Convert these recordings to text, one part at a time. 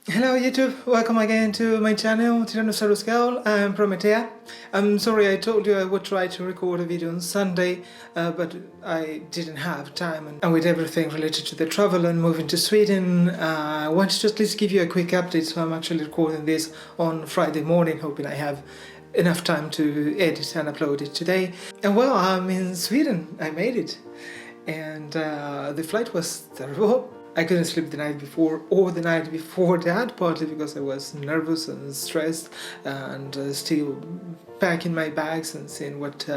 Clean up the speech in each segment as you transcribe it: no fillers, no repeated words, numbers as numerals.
Hello YouTube, welcome again to my channel, Tyrannosaurus Girl. I'm Prometea. I'm sorry I told you I would try to record a video on Sunday, but I didn't have time, and with everything related to the travel and moving to Sweden, I wanted to at least give you a quick update, so I'm actually recording this on Friday morning, hoping I have enough time to edit and upload it today. And well, I'm in Sweden, I made it, and the flight was terrible. I couldn't sleep the night before or the night before that, partly because I was nervous and stressed and still packing my bags and seeing what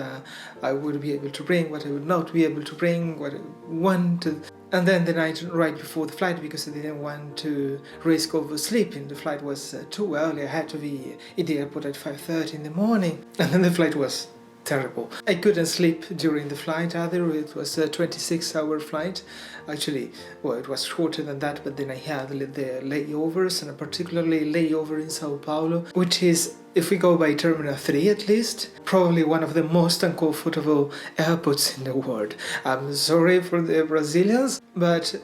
I would be able to bring, what I would not be able to bring, what I wanted. And then the night right before the flight, because I didn't want to risk oversleeping. The flight was too early. I had to be in the airport at 5:30 in the morning, and then the flight was terrible. I couldn't sleep during the flight either. It was a 26-hour flight. Actually, well, it was shorter than that, but then I had the layovers, and particularly layover in Sao Paulo, which is, if we go by Terminal 3 at least, probably one of the most uncomfortable airports in the world. I'm sorry for the Brazilians, but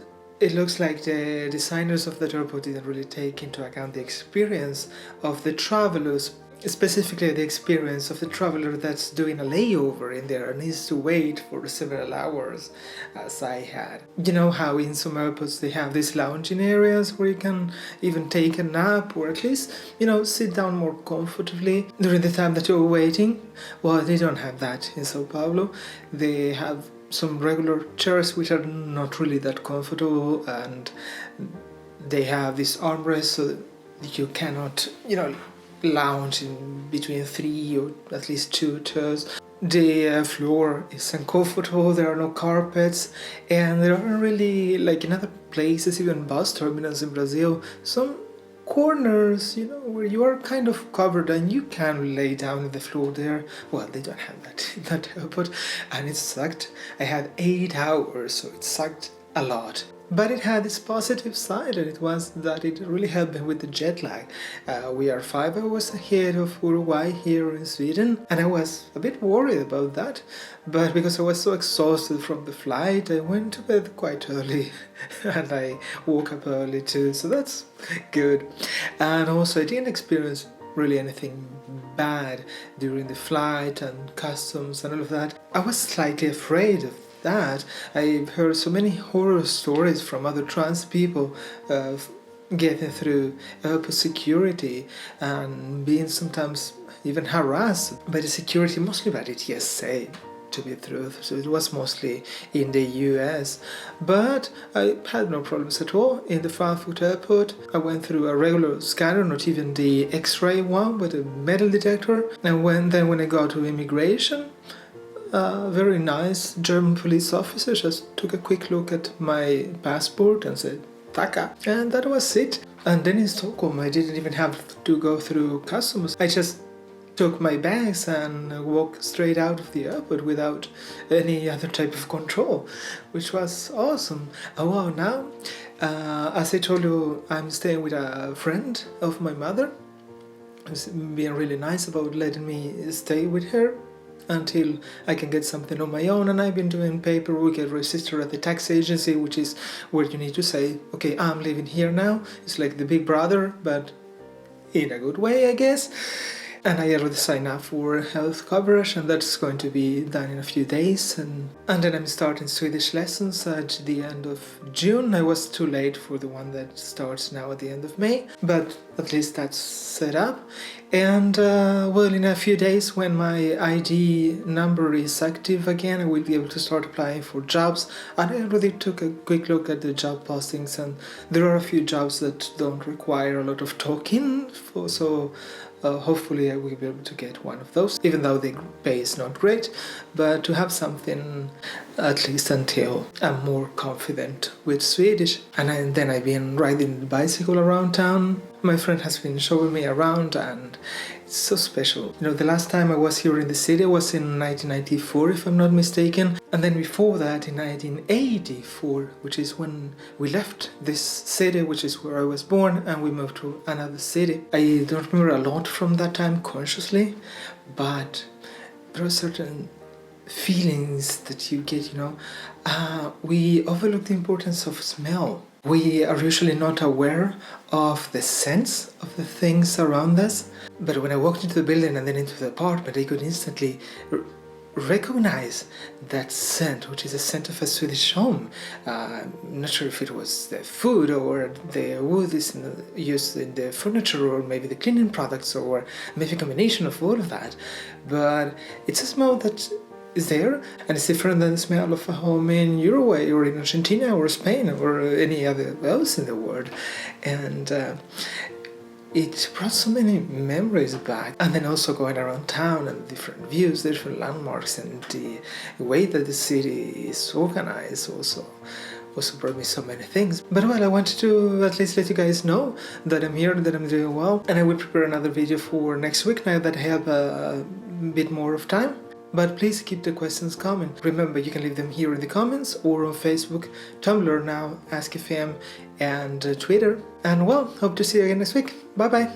it looks like the designers of that airport didn't really take into account the experience of the travelers, specifically the experience of the traveler that's doing a layover in there and needs to wait for several hours, as I had. You know how in some airports they have these lounging areas where you can even take a nap, or at least, sit down more comfortably during the time that you're waiting? Well, they don't have that in Sao Paulo. They have some regular chairs which are not really that comfortable, and they have this armrest so that you cannot, lounge in between 3 or at least 2 chairs. The floor is uncomfortable, there are no carpets, and there aren't really, like in other places, even bus terminals in Brazil, some corners, where you are kind of covered and you can lay down on the floor there. Well, they don't have that in that airport, and it sucked. I had 8 hours, so it sucked a lot. But it had its positive side, and it was that it really helped me with the jet lag. We are 5 hours ahead of Uruguay here in Sweden, and I was a bit worried about that. But because I was so exhausted from the flight, I went to bed quite early, and I woke up early too, so that's good. And also I didn't experience really anything bad during the flight and customs and all of that. I was slightly afraid of that. I've heard so many horror stories from other trans people getting through airport security and being sometimes even harassed by the security, mostly by the TSA, to be truth. So it was mostly in the US, but I had no problems at all in the Frankfurt airport. I went through a regular scanner, not even the X-ray one, but a metal detector. And when I got to immigration, a very nice German police officer just took a quick look at my passport and said, "Taka," and that was it. And then in Stockholm, I didn't even have to go through customs. I just took my bags and walked straight out of the airport without any other type of control, which was awesome. Oh wow, now, as I told you, I'm staying with a friend of my mother, who's being really nice about letting me stay with her until I can get something on my own. And I've been doing paperwork, get registered at the tax agency, which is where you need to say, okay, I'm living here now. It's like the big brother, but in a good way, I guess. And I already signed up for health coverage, and that's going to be done in a few days. And then I'm starting Swedish lessons at the end of June. I was too late for the one that starts now at the end of May, but at least that's set up. And well, in a few days, when my ID number is active again, I will be able to start applying for jobs. And I already took a quick look at the job postings, and there are a few jobs that don't require a lot of talking, so hopefully I will be able to get one of those, even though the pay is not great, but to have something at least until I'm more confident with Swedish. And then I've been riding the bicycle around town. My friend has been showing me around, and it's so special. The last time I was here in the city was in 1994, if I'm not mistaken. And then before that, in 1984, which is when we left this city, which is where I was born, and we moved to another city. I don't remember a lot from that time consciously, but there are certain feelings that you get, we overlook the importance of smell. We are usually not aware of the sense of the things around us, but when I walked into the building and then into the apartment, I could instantly recognize that scent, which is a scent of a Swedish home. I'm not sure if it was the food or the wood is used in the furniture or maybe the cleaning products or maybe a combination of all of that, but it's a smell that is there, and it's different than the smell of a home in Uruguay or in Argentina or Spain or any other else in the world. And it brought so many memories back. And then also going around town and different views, different landmarks, and the way that the city is organized also brought me so many things. But well, I wanted to at least let you guys know that I'm here, that I'm doing well, and I will prepare another video for next week now that I have a bit more of time. But please keep the questions coming. Remember, you can leave them here in the comments or on Facebook, Tumblr now, Ask FM, and Twitter. And well, hope to see you again next week. Bye bye!